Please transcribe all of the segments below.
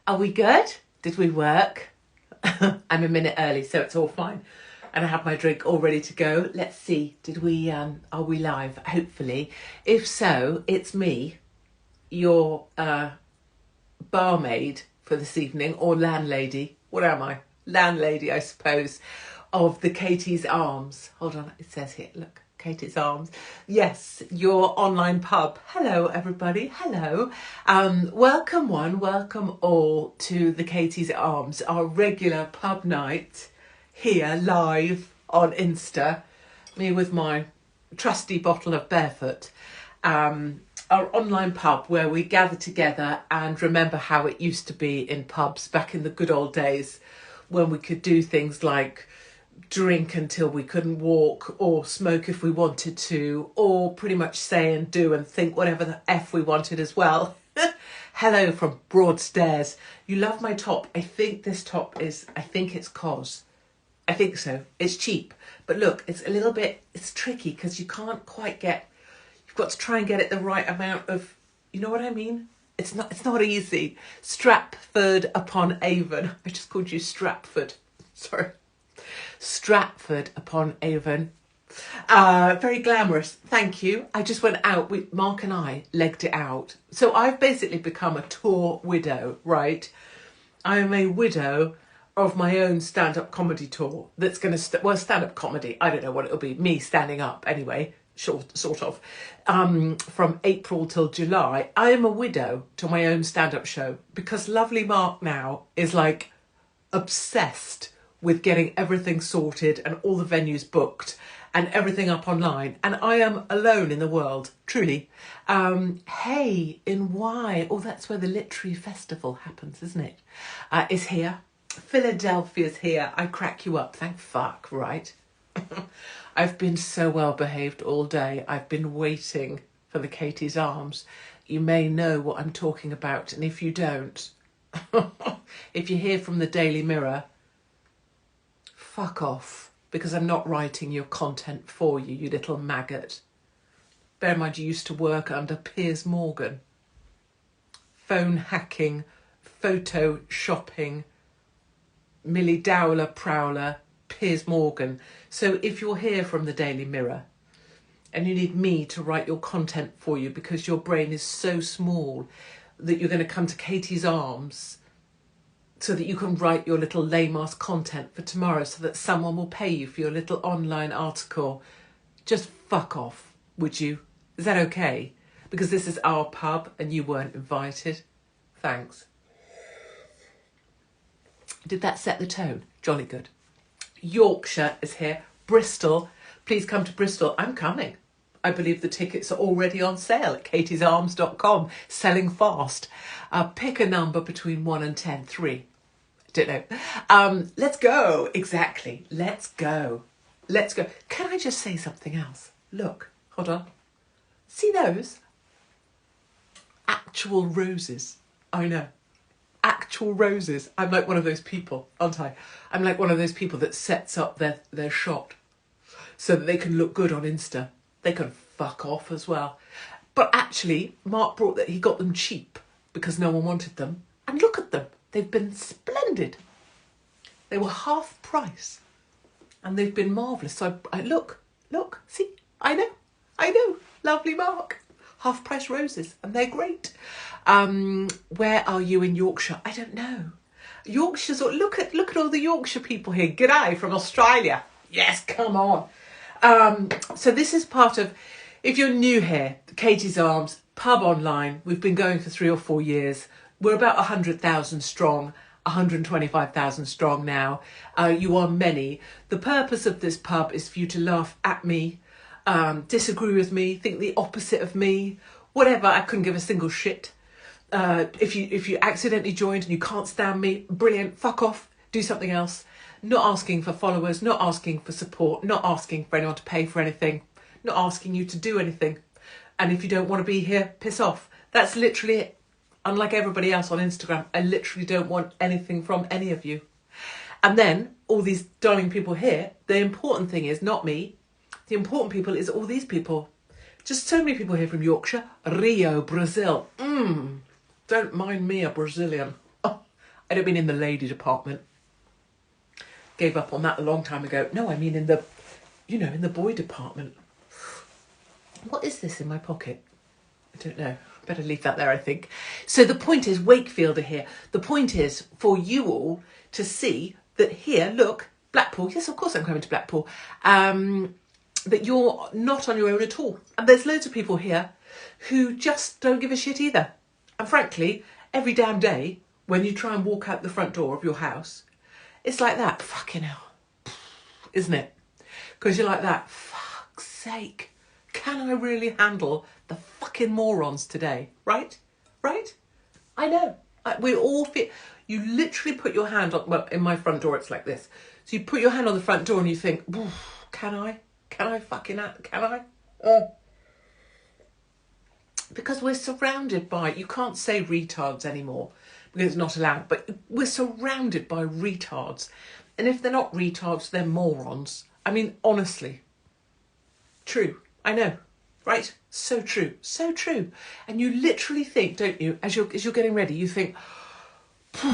Are we good? Did we work? I'm a minute early, so it's all fine. And I have my drink all ready to go. Let's see, are we live? Hopefully. If so, it's me, your barmaid for this evening, or landlady. What am I? Landlady, I suppose, of the Katie's Arms. Hold on, it says here, look. Katie's Arms. Yes, your online pub. Hello, everybody. Hello. Welcome all to the Katie's Arms, our regular pub night here live on Insta. Me with my trusty bottle of Barefoot. Our online pub where we gather together and remember how it used to be in pubs back in the good old days when we could do things like drink until we couldn't walk, or smoke if we wanted to, or pretty much say and do and think whatever the F we wanted as well. Hello from Broadstairs. You love my top. I think this top is, I think it's COS. I think so. It's cheap. But look, it's a little bit, it's tricky because you can't quite get, you've got to try and get it the right amount of, you know what I mean? It's not easy. Stratford upon Avon. I just called you Stratford. Sorry. Stratford upon Avon. Very glamorous. Thank you. I just went out. Mark and I legged it out. So I've basically become a tour widow, right? I am a widow of my own stand-up comedy tour that's going to, stand-up comedy. I don't know what it'll be. Me standing up anyway, sort of. From April till July. I am a widow to my own stand-up show because lovely Mark now is like obsessed with getting everything sorted and all the venues booked and everything up online. And I am alone in the world, truly. Hey, in Wye, oh, that's where the literary festival happens, isn't it? Is here. Philadelphia's here. I crack you up, thank fuck, right? I've been so well behaved all day. I've been waiting for the Katie's Arms. You may know what I'm talking about. And if you don't, if you hear from the Daily Mirror, fuck off, because I'm not writing your content for you, you little maggot. Bear in mind you used to work under Piers Morgan. Phone hacking, photo shopping, Millie Dowler Prowler, Piers Morgan. So if you're here from the Daily Mirror and you need me to write your content for you because your brain is so small that you're going to come to Katie's Arms so that you can write your little lame-ass content for tomorrow so that someone will pay you for your little online article, just fuck off, would you? Is that okay? Because this is our pub and you weren't invited. Thanks. Did that set the tone? Jolly good. Yorkshire is here. Bristol. Please come to Bristol. I'm coming. I believe the tickets are already on sale at katiesarms.com. Selling fast. Pick a number between 1 and 10. 3. Don't know. Let's go. Exactly. Let's go. Let's go. Can I just say something else? Look, hold on. See those? Actual roses. I know. Actual roses. I'm like one of those people, aren't I? I'm like one of those people that sets up their shot so that they can look good on Insta. They can fuck off as well. But actually, Mark brought that he got them cheap because no one wanted them. And look at them. They've been splendid. They were half price. And they've been marvellous. So I look, see, I know. Lovely Mark. Half price roses. And they're great. Where are you in Yorkshire? I don't know. Yorkshire's, look at all the Yorkshire people here. G'day from Australia. Yes, come on. So this is part of, if you're new here, Katie's Arms, pub online. We've been going for 3 or 4 years. We're about 100,000 strong, 125,000 strong now. You are many. The purpose of this pub is for you to laugh at me, disagree with me, think the opposite of me, whatever. I couldn't give a single shit. If you accidentally joined and you can't stand me, brilliant, fuck off, do something else. Not asking for followers, not asking for support, not asking for anyone to pay for anything, not asking you to do anything. And if you don't want to be here, piss off. That's literally it. Unlike everybody else on Instagram, I literally don't want anything from any of you. And then all these darling people here, the important thing is not me. The important people is all these people. Just so many people here from Yorkshire. Rio, Brazil. Don't mind me, a Brazilian. Oh, I don't mean in the lady department. Gave up on that a long time ago. No, I mean in the, in the boy department. What is this in my pocket? I don't know. Better leave that there, I think. So the point is, Wakefield are here. The point is for you all to see that here, look, Blackpool. Yes, of course I'm coming to Blackpool. That you're not on your own at all. And there's loads of people here who just don't give a shit either. And frankly, every damn day when you try and walk out the front door of your house, it's like that. Fucking hell. Isn't it? Because you're like that. Fuck's sake. Can I really handle the fucking morons today? Right? Right? I know. We all feel... You literally put your hand on... Well, in my front door, it's like this. So you put your hand on the front door and you think, can I? Can I fucking... Can I? Because we're surrounded by... You can't say retards anymore because it's not allowed. But we're surrounded by retards. And if they're not retards, they're morons. I mean, honestly. True. I know, right? So true, so true. And you literally think, don't you, as you're getting ready, you think, do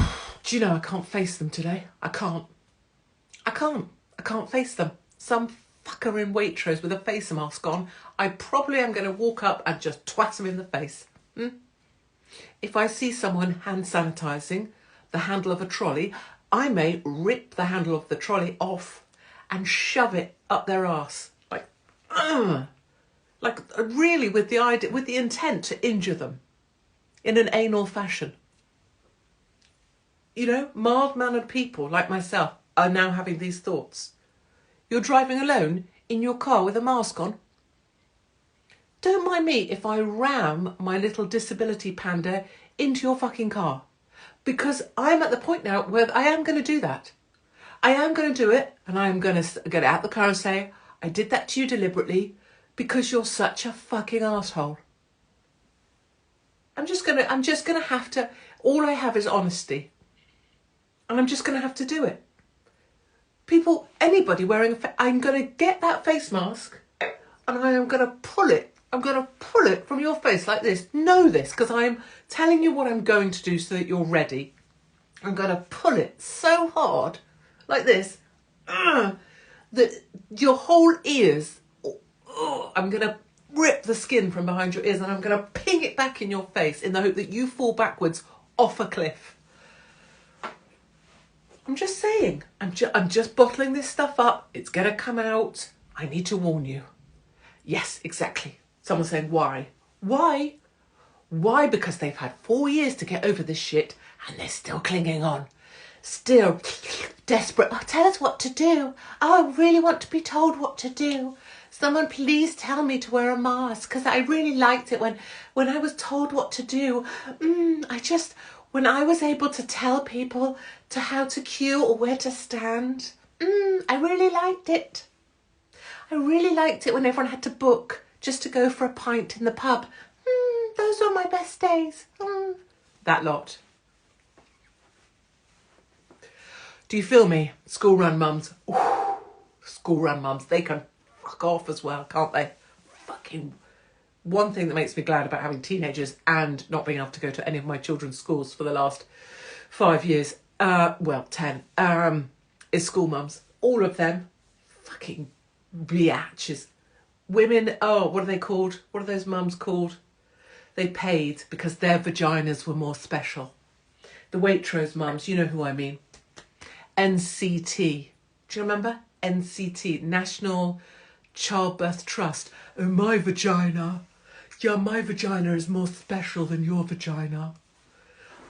you know, I can't face them today. I can't face them. Some fucker in Waitrose with a face mask on, I probably am going to walk up and just twat him in the face. If I see someone hand sanitising the handle of a trolley, I may rip the handle of the trolley off and shove it up their arse. Like really with the intent to injure them in an anal fashion. You know, mild-mannered people like myself are now having these thoughts. You're driving alone in your car with a mask on. Don't mind me if I ram my little disability panda into your fucking car. Because I'm at the point now where I am going to do that. I am going to do it, and I am going to get out the car and say, I did that to you deliberately because you're such a fucking asshole. I'm just gonna have to, all I have is honesty. And I'm just gonna have to do it. People, anybody wearing I'm gonna get that face mask and I am gonna pull it. I'm gonna pull it from your face like this. Know this, because I'm telling you what I'm going to do so that you're ready. I'm gonna pull it so hard, like this, that your whole ears, I'm going to rip the skin from behind your ears and I'm going to ping it back in your face in the hope that you fall backwards off a cliff. I'm just saying, I'm just bottling this stuff up. It's going to come out. I need to warn you. Yes, exactly. Someone's saying, why? Why? Why? Because they've had 4 years to get over this shit and they're still clinging on. Still desperate. Oh, tell us what to do. Oh, I really want to be told what to do. Someone please tell me to wear a mask, because I really liked it when I was told what to do. When I was able to tell people to how to queue or where to stand. I really liked it. I really liked it when everyone had to book just to go for a pint in the pub. Those were my best days. That lot. Do you feel me? School run mums. Ooh, school run mums. They can fuck off as well, can't they? Fucking one thing that makes me glad about having teenagers and not being able to go to any of my children's schools for the last 5 years, 10, is school mums. All of them, fucking biatches. Women, what are they called? What are those mums called? They paid because their vaginas were more special. The Waitrose mums, you know who I mean. NCT. Do you remember? NCT, National Childbirth Trust. Oh, my vagina. Yeah, my vagina is more special than your vagina.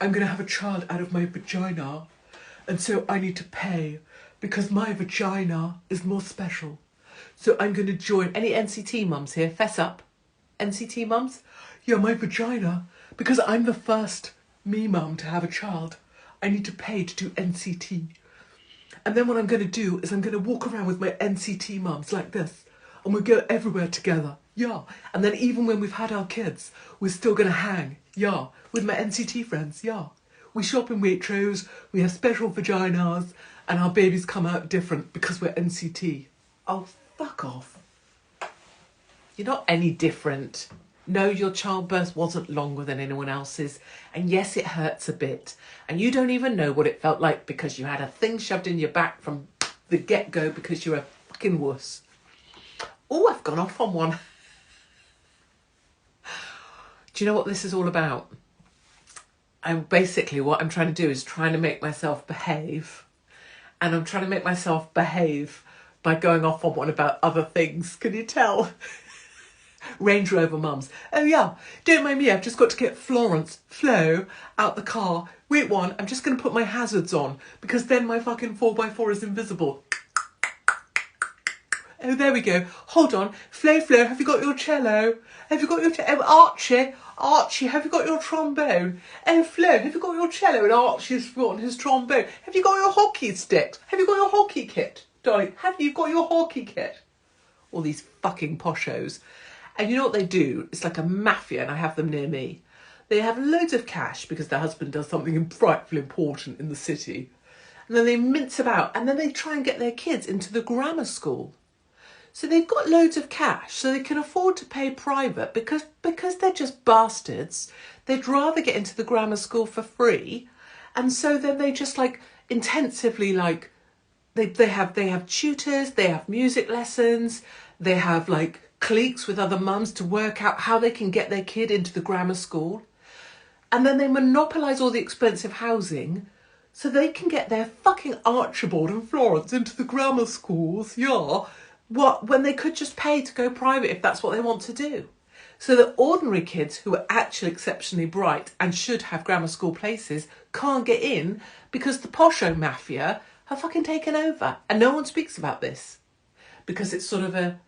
I'm going to have a child out of my vagina. And so I need to pay because my vagina is more special. So I'm going to join. Any NCT mums here? Fess up. NCT mums? Yeah, my vagina. Because I'm the first me mum to have a child. I need to pay to do NCT. And then what I'm going to do is I'm going to walk around with my NCT mums like this. And we'll go everywhere together. Yeah. And then even when we've had our kids, we're still going to hang. Yeah. With my NCT friends. Yeah. We shop in Waitrose. We have special vaginas. And our babies come out different because we're NCT. Oh, fuck off. You're not any different. No, your childbirth wasn't longer than anyone else's. And yes, it hurts a bit. And you don't even know what it felt like because you had a thing shoved in your back from the get-go because you're a fucking wuss. Oh, I've gone off on one. Do you know what this is all about? What I'm trying to do is trying to make myself behave. And I'm trying to make myself behave by going off on one about other things. Can you tell? Range Rover mums. Oh yeah, don't mind me, I've just got to get Flo, out the car. Wait one, I'm just going to put my hazards on because then my fucking 4x4 is invisible. Oh, there we go. Hold on. Flo, have you got your cello? Have you got your... Archie, have you got your trombone? Oh, Flo, have you got your cello? And Archie's got his trombone. Have you got your hockey sticks? Have you got your hockey kit? Darling, have you got your hockey kit? All these fucking poshos. And you know what they do? It's like a mafia, and I have them near me. They have loads of cash because their husband does something frightfully important in the city. And then they mince about, and then they try and get their kids into the grammar school. So they've got loads of cash, so they can afford to pay private because they're just bastards. They'd rather get into the grammar school for free. And so then they just like intensively like, they have tutors, they have music lessons, they have like cliques with other mums to work out how they can get their kid into the grammar school. And then they monopolise all the expensive housing so they can get their fucking Archibald and Florence into the grammar schools, yeah. What, when they could just pay to go private if that's what they want to do. So that ordinary kids who are actually exceptionally bright and should have grammar school places can't get in because the posho mafia have fucking taken over. And no one speaks about this because it's sort of a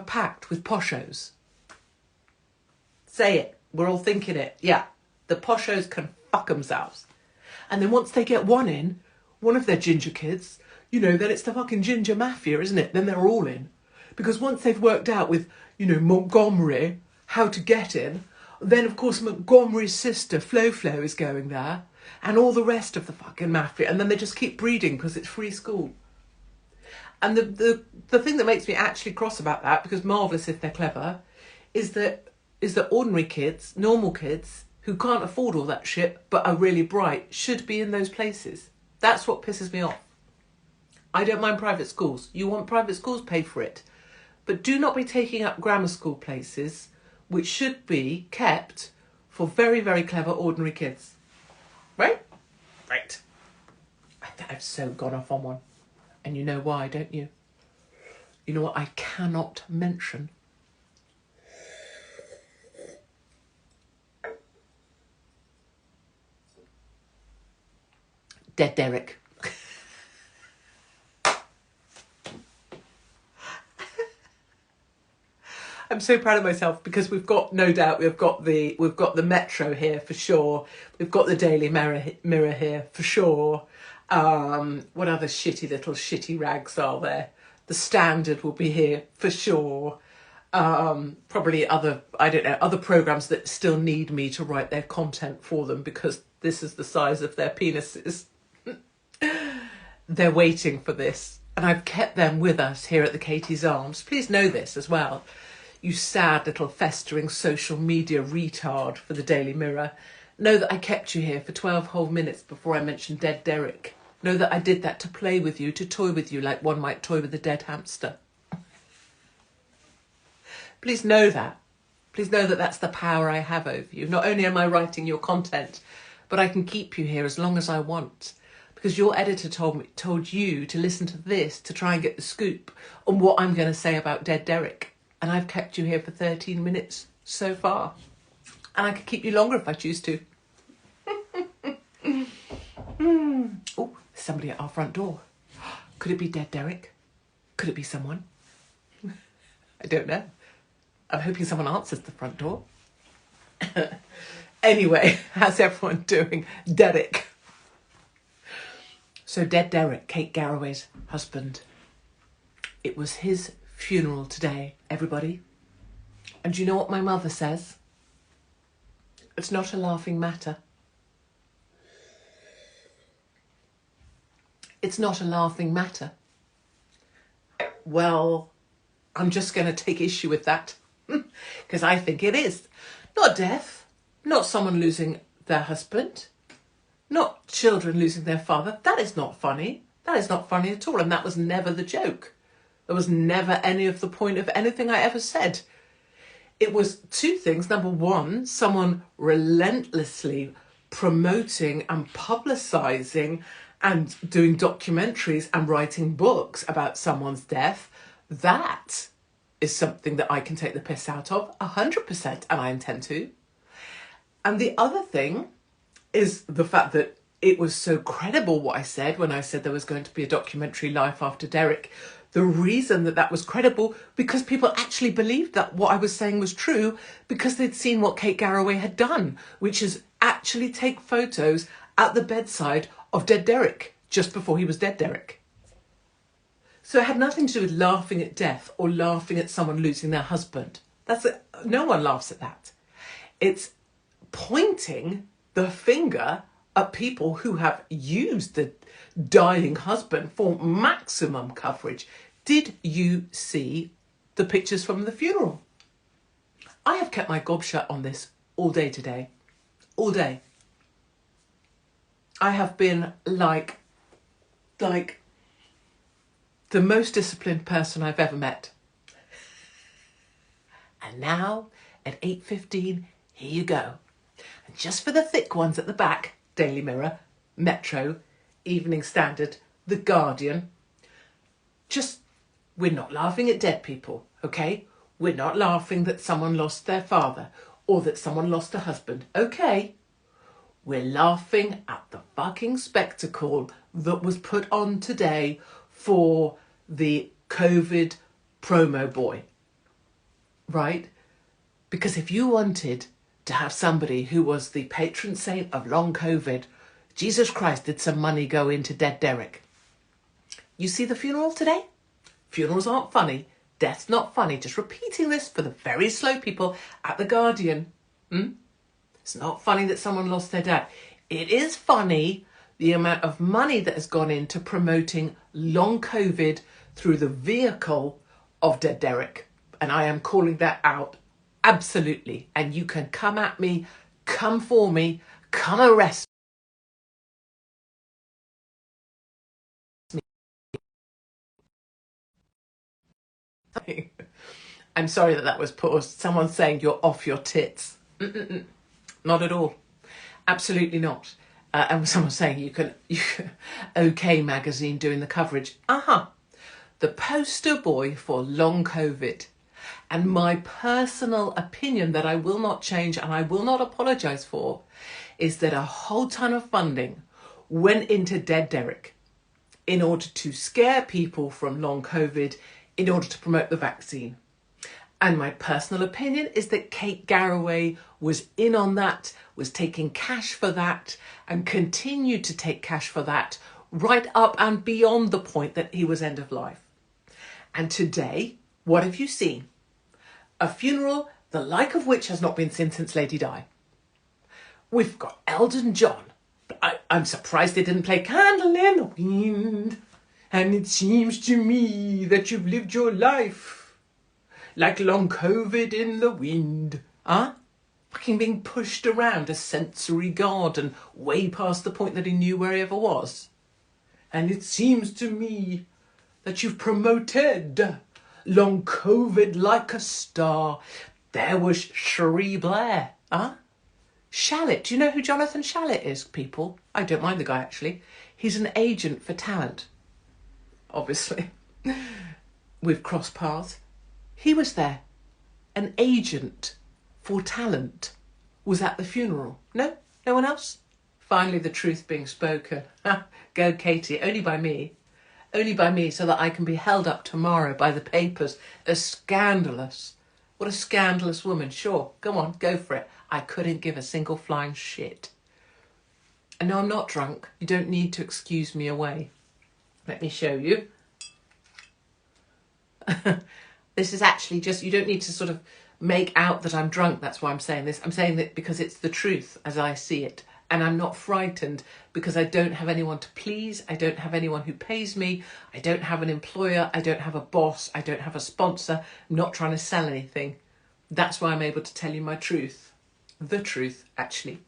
pact with poshos. Say it. We're all thinking it. Yeah, the poshos can fuck themselves. And then once they get one in, one of their ginger kids, you know, then it's the fucking ginger mafia, isn't it? Then they're all in. Because once they've worked out with, you know, Montgomery, how to get in, then of course Montgomery's sister, Flo, is going there. And all the rest of the fucking mafia. And then they just keep breeding because it's free school. And the thing that makes me actually cross about that, because marvellous if they're clever, is that ordinary kids, normal kids, who can't afford all that shit but are really bright, should be in those places. That's what pisses me off. I don't mind private schools. You want private schools, pay for it. But do not be taking up grammar school places, which should be kept for very, very clever ordinary kids. Right? Right. I've so gone off on one. And you know why, don't you? You know what I cannot mention? Dead Derek. I'm so proud of myself because we've got the Metro here for sure. We've got the Daily Mirror here for sure. What other shitty rags are there? The Standard will be here for sure. Probably other programmes that still need me to write their content for them because this is the size of their penises. They're waiting for this. And I've kept them with us here at the Katie's Arms. Please know this as well. You sad little festering social media retard for the Daily Mirror. Know that I kept you here for 12 whole minutes before I mentioned Dead Derek. Know that I did that to play with you, to toy with you like one might toy with a dead hamster. Please know that. Please know that that's the power I have over you. Not only am I writing your content, but I can keep you here as long as I want. Because your editor told you to listen to this to try and get the scoop on what I'm going to say about Dead Derek. And I've kept you here for 13 minutes so far. And I could keep you longer if I choose to. Oh, somebody at our front door. Could it be Dead Derek? Could it be someone? I don't know. I'm hoping someone answers the front door. Anyway, how's everyone doing? Derek. So Dead Derek, Kate Garraway's husband. It was his funeral today, everybody. And do you know what my mother says? It's not a laughing matter. It's not a laughing matter. Well, I'm just going to take issue with that. because I think it is. Not death, not someone losing their husband, not children losing their father. That is not funny. That is not funny at all. And that was never the joke. There was never any of the point of anything I ever said. It was two things. Number one, someone relentlessly promoting and publicising and doing documentaries and writing books about someone's death. That is something that I can take the piss out of 100%, and I intend to. And the other thing is the fact that it was so credible what I said when I said there was going to be a documentary Life After Derek. The reason that that was credible, because people actually believed that what I was saying was true, because they'd seen what Kate Garraway had done, which is actually take photos at the bedside of dead Derek, just before he was dead Derek. So it had nothing to do with laughing at death or laughing at someone losing their husband. No one laughs at that. It's pointing the finger at people who have used the dying husband for maximum coverage. Did you see the pictures from the funeral? I have kept my gob shut on this all day today. All day. I have been like the most disciplined person I've ever met. And now at 8:15, here you go. And just for the thick ones at the back, Daily Mirror, Metro, Evening Standard, The Guardian. We're not laughing at dead people, okay? We're not laughing that someone lost their father or that someone lost a husband, okay? We're laughing at the fucking spectacle that was put on today for the COVID promo boy, right? Because if you wanted to have somebody who was the patron saint of long COVID, Jesus Christ, did some money go into dead Derek? You see the funeral today? Funerals aren't funny. Death's not funny. Just repeating this for the very slow people at The Guardian. It's not funny that someone lost their dad. It is funny the amount of money that has gone into promoting long COVID through the vehicle of dead Derek. And I am calling that out absolutely. And you can come at me, come for me, come arrest me. I'm sorry that was paused. Someone's saying you're off your tits. Not at all. Absolutely not. And someone's saying you can OK Magazine doing the coverage. The poster boy for long COVID. And my personal opinion that I will not change and I will not apologise for is that a whole ton of funding went into dead Derek in order to scare people from long COVID, in order to promote the vaccine. And my personal opinion is that Kate Garraway was in on that, was taking cash for that, and continued to take cash for that right up and beyond the point that he was end of life. And today, what have you seen? A funeral the like of which has not been seen since Lady Di. We've got Elton John. I'm surprised they didn't play Candle in the Wind. And it seems to me that you've lived your life like long COVID in the wind. Fucking being pushed around a sensory garden way past the point that he knew where he ever was. And it seems to me that you've promoted long COVID like a star. There was Cherie Blair. Shalit. Do you know who Jonathan Shalit is, people? I don't mind the guy, actually. He's an agent for talent. Obviously. We've crossed paths. He was there. An agent for talent was at the funeral. No? No one else? Finally, the truth being spoken. Go, Katie. Only by me. Only by me, so that I can be held up tomorrow by the papers as scandalous. What a scandalous woman. Sure, go on, go for it. I couldn't give a single flying shit. And no, I'm not drunk. You don't need to excuse me away. Let me show you. This is actually just, you don't need to sort of make out that I'm drunk. That's why I'm saying this. I'm saying that because it's the truth as I see it. And I'm not frightened because I don't have anyone to please. I don't have anyone who pays me. I don't have an employer. I don't have a boss. I don't have a sponsor. I'm not trying to sell anything. That's why I'm able to tell you my truth. The truth, actually.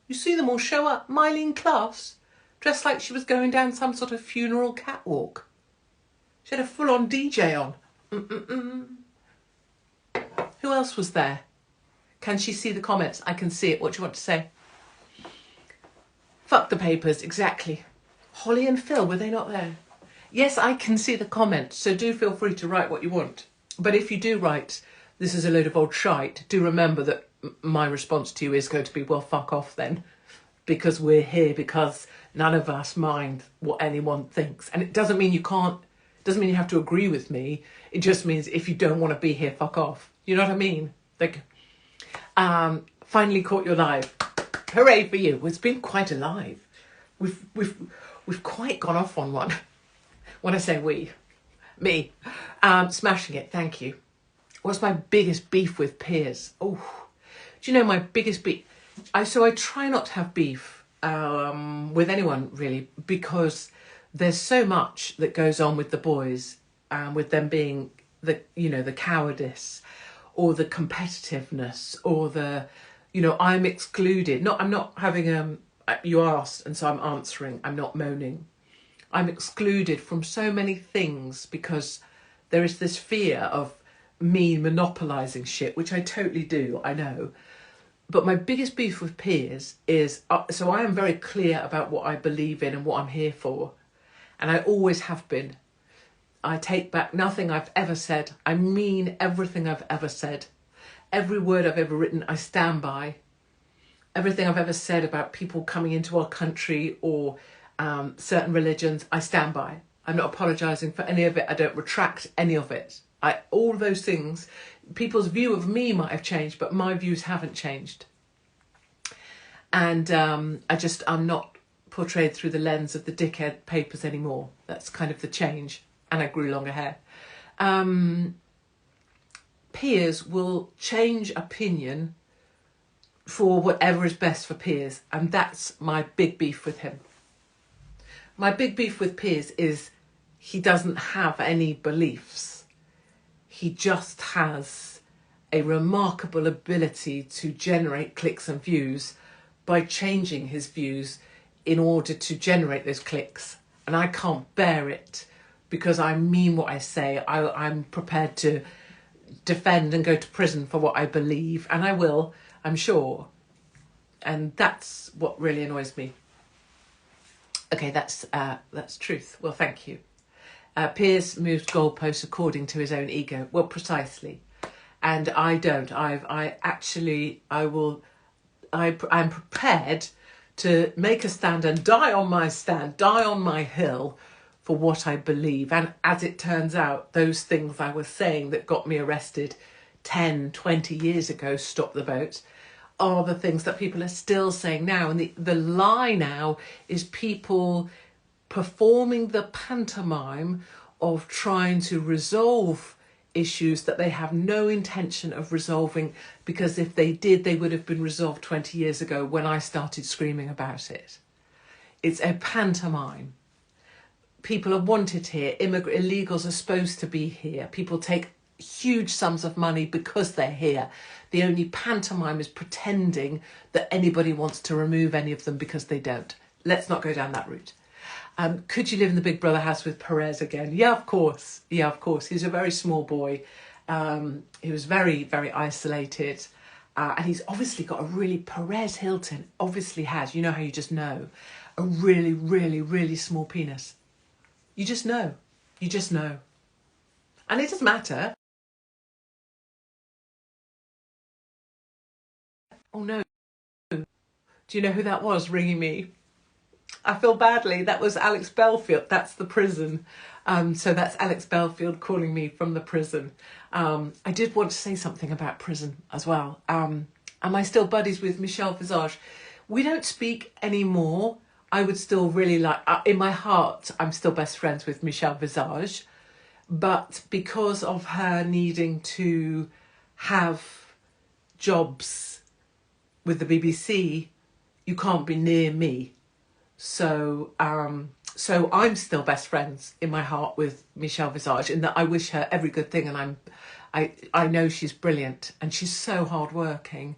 You see them all show up. Miley in class, dressed like she was going down some sort of funeral catwalk. She had a full-on DJ on. Who else was there? Can she see the comments? I can see it. What do you want to say? Fuck the papers, exactly. Holly and Phil, were they not there? Yes, I can see the comments, so do feel free to write what you want. But if you do write, this is a load of old shite, do remember that my response to you is going to be, well, fuck off then. Because we're here, because none of us mind what anyone thinks. And it doesn't mean you can't, doesn't mean you have to agree with me. It just means if you don't want to be here, fuck off. You know what I mean? Like, finally caught you live. Hooray for you. It's been quite alive. We've quite gone off on one. When I say we, me, smashing it. Thank you. What's my biggest beef with Piers? Oh, do you know my biggest beef? So I try not to have beef with anyone really, because there's so much that goes on with the boys, with them being the cowardice, or the competitiveness, or the, I'm excluded. I'm not having you asked, and so I'm answering. I'm not moaning. I'm excluded from so many things because there is this fear of me monopolising shit, which I totally do, I know. But my biggest beef with Piers is, so I am very clear about what I believe in and what I'm here for. And I always have been. I take back nothing I've ever said. I mean everything I've ever said. Every word I've ever written, I stand by. Everything I've ever said about people coming into our country or certain religions, I stand by. I'm not apologising for any of it. I don't retract any of it. All those things, people's view of me might have changed, but my views haven't changed. And I'm not portrayed through the lens of the dickhead papers anymore. That's kind of the change. And I grew longer hair. Piers will change opinion for whatever is best for Piers. And that's my big beef with him. My big beef with Piers is he doesn't have any beliefs. He just has a remarkable ability to generate clicks and views by changing his views in order to generate those clicks. And I can't bear it because I mean what I say. I'm prepared to defend and go to prison for what I believe. And I will, I'm sure. And that's what really annoys me. Okay, that's truth. Well, thank you. Piers moves goalposts according to his own ego. Well, precisely. And I don't. I'm prepared to make a stand and die on my stand, die on my hill for what I believe. And as it turns out, those things I was saying that got me arrested 10, 20 years ago, stop the boat, are the things that people are still saying now. And the lie now is people performing the pantomime of trying to resolve issues that they have no intention of resolving, because if they did, they would have been resolved 20 years ago when I started screaming about it. It's a pantomime. People are wanted here. Illegals are supposed to be here. People take huge sums of money because they're here. The only pantomime is pretending that anybody wants to remove any of them because they don't. Let's not go down that route. Could you live in the Big Brother house with Perez again? Yeah, of course. Yeah, of course. He's a very small boy. He was very, very isolated. And he's obviously got a really, Perez Hilton obviously has, you know how you just know, a really, really, really small penis. You just know. You just know. And it doesn't matter. Oh no. Do you know who that was ringing me? I feel badly. That was Alex Belfield. That's the prison. So that's Alex Belfield calling me from the prison. I did want to say something about prison as well. Am I still buddies with Michelle Visage? We don't speak anymore. I would still really like, in my heart, I'm still best friends with Michelle Visage. But because of her needing to have jobs with the BBC, you can't be near me. So So I'm still best friends in my heart with Michelle Visage, in that I wish her every good thing, and I know she's brilliant and she's so hardworking,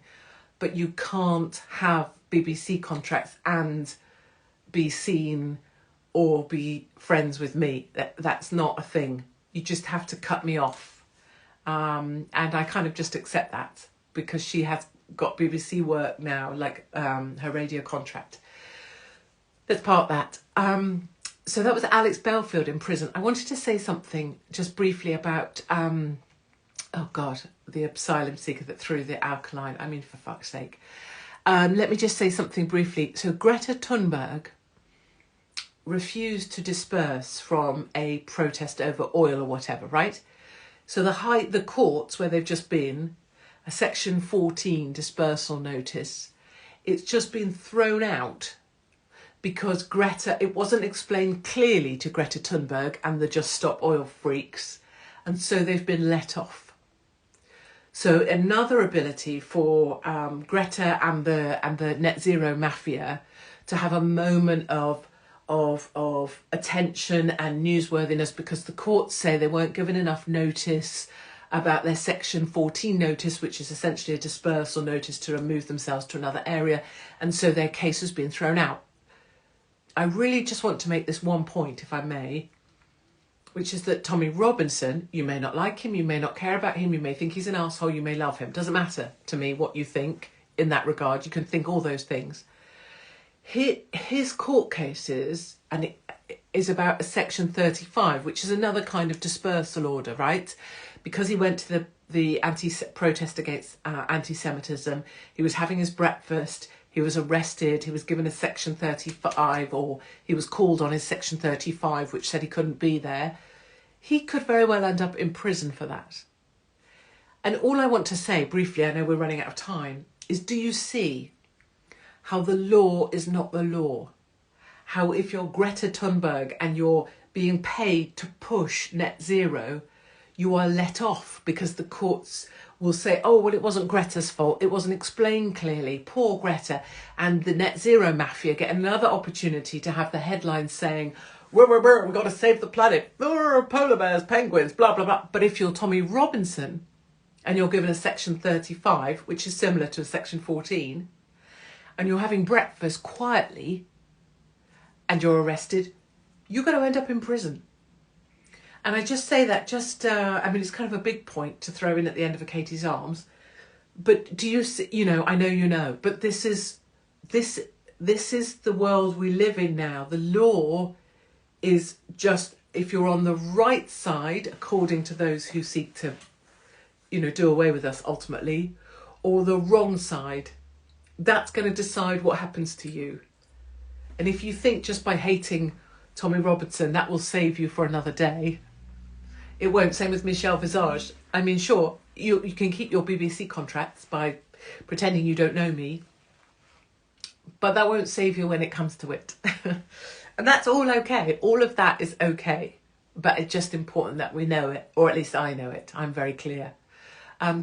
but you can't have BBC contracts and be seen or be friends with me. That's not a thing. You just have to cut me off. And I kind of just accept that because she has got BBC work now, like her radio contract. Let's park that. So that was Alex Belfield in prison. I wanted to say something just briefly about, the asylum seeker that threw the alkaline. I mean, for fuck's sake. Let me just say something briefly. So Greta Thunberg refused to disperse from a protest over oil or whatever, right? So the courts where they've just been, a Section 14 dispersal notice, it's just been thrown out because it wasn't explained clearly to Greta Thunberg and the Just Stop Oil freaks, and so they've been let off. So another ability for Greta and the net zero mafia to have a moment of attention and newsworthiness, because the courts say they weren't given enough notice about their Section 14 notice, which is essentially a dispersal notice to remove themselves to another area, and so their case has been thrown out. I really just want to make this one point, if I may, which is that Tommy Robinson, you may not like him, you may not care about him, you may think he's an asshole, you may love him. Doesn't matter to me what you think in that regard. You can think all those things. His court cases, and it is about a Section 35, which is another kind of dispersal order, right? Because he went to the protest against anti-Semitism, he was having his breakfast, he was arrested, he was given a Section 35, or he was called on his Section 35, which said he couldn't be there. He could very well end up in prison for that. And all I want to say briefly, I know we're running out of time, is do you see how the law is not the law? How if you're Greta Thunberg and you're being paid to push net zero, you are let off because the courts will say, oh, well, it wasn't Greta's fault. It wasn't explained clearly. Poor Greta. And the net zero mafia get another opportunity to have the headlines saying, we've got to save the planet. Polar bears, penguins, blah, blah, blah. But if you're Tommy Robinson and you're given a Section 35, which is similar to a Section 14, and you're having breakfast quietly and you're arrested, you're going to end up in prison. And I just say that it's kind of a big point to throw in at the end of a Katie's Arms. But do you see, I know you know, but this is the world we live in now. The law is just, if you're on the right side, according to those who seek to, do away with us ultimately, or the wrong side, that's going to decide what happens to you. And if you think just by hating Tommy Robinson, that will save you for another day, it won't. Same with Michelle Visage. I mean, sure, you can keep your BBC contracts by pretending you don't know me, but that won't save you when it comes to it. And that's all okay. All of that is okay. But it's just important that we know it, or at least I know it. I'm very clear.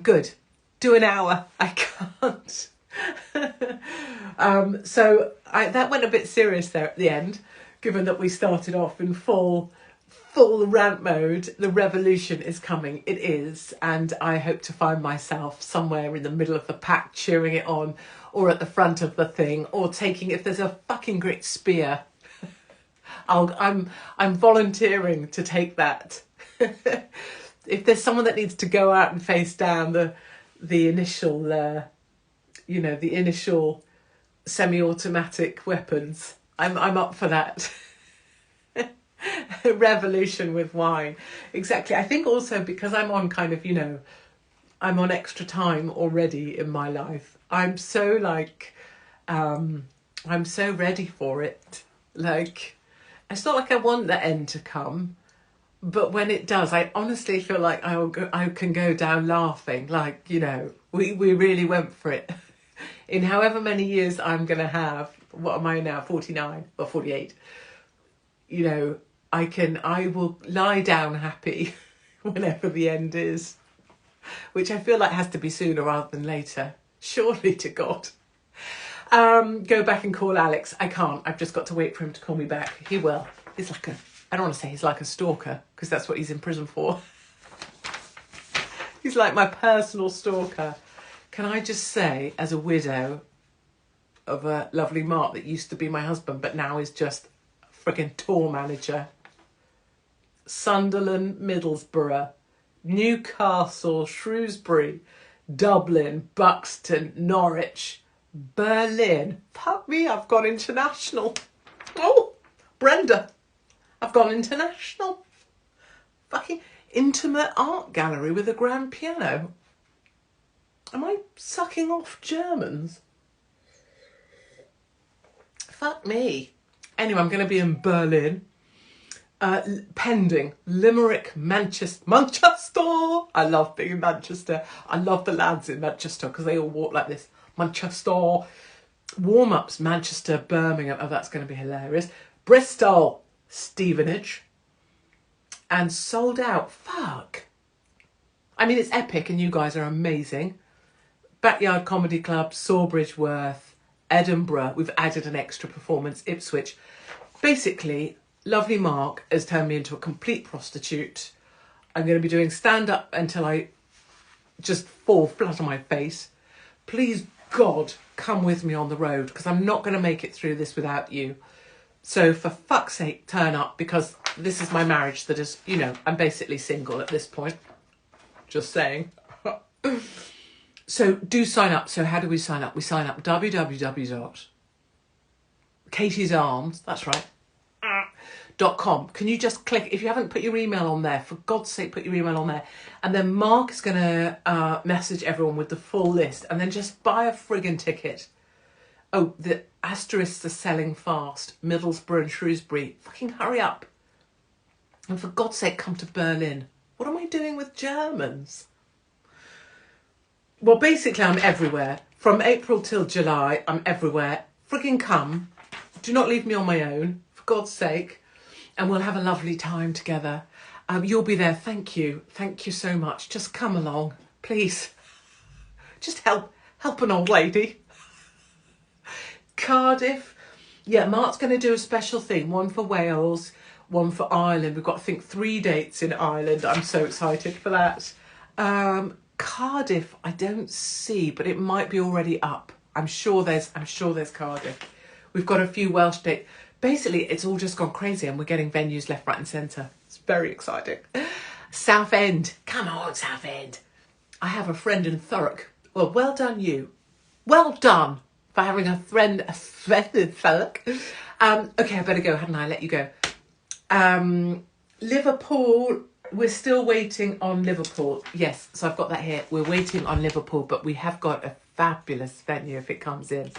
Good. Do an hour. I can't. That went a bit serious there at the end, given that we started off in full rant mode. The revolution is coming. It is. And I hope to find myself somewhere in the middle of the pack cheering it on, or at the front of the thing, or taking, if there's a fucking great spear, I'm volunteering to take that. If there's someone that needs to go out and face down the initial, the initial semi-automatic weapons, I'm up for that. Revolution with wine. Exactly. I think also because I'm on kind of, I'm on extra time already in my life. I'm so I'm so ready for it. Like, it's not like I want the end to come, but when it does, I honestly feel like I can go down laughing. Like, we really went for it. In however many years I'm going to have, what am I now, 49 or 48? I will lie down happy whenever the end is, which I feel like has to be sooner rather than later. Surely to God. Go back and call Alex. I can't. I've just got to wait for him to call me back. He will. He's like I don't want to say he's like a stalker, because that's what he's in prison for. He's like my personal stalker. Can I just say, as a widow of a lovely Mark that used to be my husband, but now is just a frigging tour manager. Sunderland, Middlesbrough, Newcastle, Shrewsbury, Dublin, Buxton, Norwich, Berlin. Fuck me, I've gone international. Oh, Brenda, I've gone international. Fucking intimate art gallery with a grand piano. Am I sucking off Germans? Fuck me. Anyway, I'm going to be in Berlin. Pending Limerick, Manchester. I love being in Manchester. I love the lads in Manchester because they all walk like this. Manchester. Warm-ups, Manchester, Birmingham. Oh, that's going to be hilarious. Bristol, Stevenage. And sold out. Fuck. I mean, it's epic and you guys are amazing. Backyard Comedy Club, Sawbridgeworth, Edinburgh. We've added an extra performance, Ipswich. Basically, lovely Mark has turned me into a complete prostitute. I'm going to be doing stand-up until I just fall flat on my face. Please, God, come with me on the road, because I'm not going to make it through this without you. So for fuck's sake, turn up, because this is my marriage that is, you know, I'm basically single at this point. Just saying. So do sign up. So how do we sign up? We sign up www.katiesarms, that's right, .com. Can you just click, if you haven't put your email on there, for God's sake, put your email on there. And then Mark is going to message everyone with the full list, and then just buy a friggin' ticket. Oh, the asterisks are selling fast. Middlesbrough and Shrewsbury. Fucking hurry up. And for God's sake, come to Berlin. What am I doing with Germans? Well, basically, I'm everywhere. From April till July, I'm everywhere. Frigging come. Do not leave me on my own, for God's sake. And we'll have a lovely time together. You'll be there. Thank you. Thank you so much. Just come along, please. Just help an old lady. Cardiff. Yeah, Mark's going to do a special thing. One for Wales, one for Ireland. We've got, I think, 3 dates in Ireland. I'm so excited for that. Cardiff, I don't see, but it might be already up. I'm sure there's Cardiff. We've got a few Welsh dates. Basically, it's all just gone crazy and we're getting venues left, right and centre. It's very exciting. Southend. Come on, Southend. I have a friend in Thurrock. Well done you. Well done for having a friend in Thurrock. Okay, I better go, hadn't I? Let you go. Liverpool. We're still waiting on Liverpool. Yes, so I've got that here. We're waiting on Liverpool, but we have got a fabulous venue if it comes in.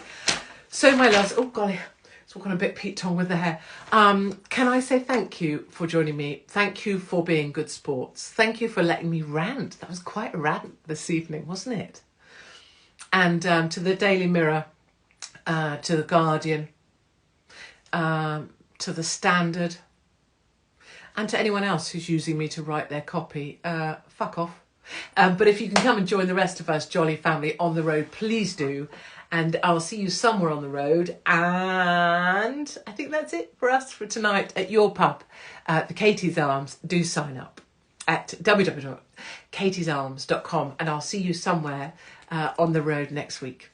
So, my loves, oh golly, it's walking a bit Pete Tong with the hair. Can I say thank you for joining me? Thank you for being good sports. Thank you for letting me rant. That was quite a rant this evening, wasn't it? And to the Daily Mirror, to the Guardian, to the Standard, and to anyone else who's using me to write their copy, fuck off. But if you can come and join the rest of us, Jolly Family, on the road, please do. And I'll see you somewhere on the road. And I think that's it for us for tonight at your pub, the Katie's Arms. Do sign up at www.katiesarms.com. And I'll see you somewhere on the road next week.